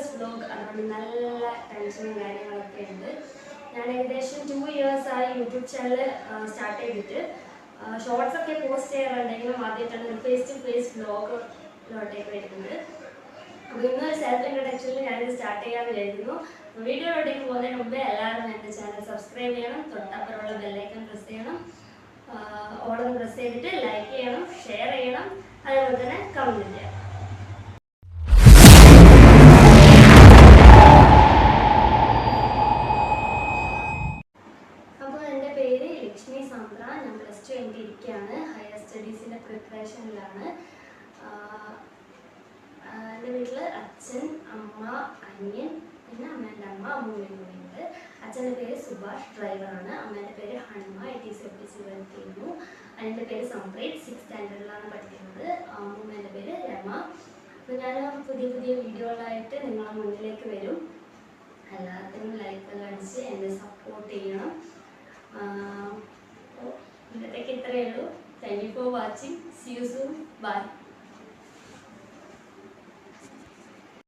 First vlog, അതുകൊണ്ട് നല്ല ടെൻഷനും കാര്യങ്ങളൊക്കെ ഉണ്ട്. ഞാൻ ഏകദേശം 2 years ആയി യൂട്യൂബ് ചാനൽ സ്റ്റാർട്ട് ചെയ്തിട്ട്. ഷോർട്സ് ഒക്കെ പോസ്റ്റ് ചെയ്യാറുണ്ടെങ്കിലും ആദ്യമായിട്ടാണ് ഒരു ഫേസ് ടു ഫേസ് വ്ലോഗിലോട്ടേക്ക് വരുന്നത്. അപ്പോൾ ഇന്നൊരു സെൽഫ് ഇൻട്രൊഡക്ഷനിൽ ഞാനിത് സ്റ്റാർട്ട് ചെയ്യാമെന്ന് വിചാരിക്കുന്നു. വീഡിയോയിലോട്ടേക്ക് പോകുന്നതിന് മുമ്പേ എല്ലാവരും എൻ്റെ ചാനൽ സബ്സ്ക്രൈബ് ചെയ്യണം, തൊട്ടപ്പുറമുള്ള ബെല്ലൈക്കൺ പ്രസ് ചെയ്യണം, ഓളൊന്ന് പ്രസ് ചെയ്തിട്ട് ലൈക്ക് ചെയ്യണം, ഷെയർ ചെയ്യണം, അതേപോലെ തന്നെ കമൻറ്റ് ചെയ്യണം. അപ്പോൾ എൻ്റെ പേര് ലക്ഷ്മി സാന്ദ്ര. ഞാൻ +2 കഴിഞ്ഞിരിക്കുകയാണ്. ഹയർ സ്റ്റഡീസിൻ്റെ പ്രിപ്പറേഷനിലാണ്. എൻ്റെ വീട്ടിൽ അച്ഛൻ, അമ്മ, അനിയൻ, പിന്നെ അമ്മേൻ്റെ അമ്മ, അമ്മൂമ്മയും കൂടിയുണ്ട്. അച്ഛൻ്റെ പേര് സുഭാഷ്, ഡ്രൈവറാണ്. അമ്മേൻ്റെ പേര് ഹൺമ, ATC വർക്ക് ചെയ്യുന്നു. അനിയൻ്റെ പേര് സംപ്രീത്, 6th സ്റ്റാൻഡേർഡിലാണ് പഠിക്കുന്നത്. അമ്മൂമ്മേൻ്റെ പേര് രമ. അപ്പോൾ ഞാൻ പുതിയ വീഡിയോകളായിട്ട് നിങ്ങളുടെ മുന്നിലേക്ക് വരും. എല്ലാത്തിനും ലൈക്കെല്ലാം അടിച്ച് എന്നെ സപ്പോർട്ട് ചെയ്യണം. ഇന്നത്തേക്ക് ഇത്രയേ ഉള്ളൂ. Thank you for watching. See you soon. By.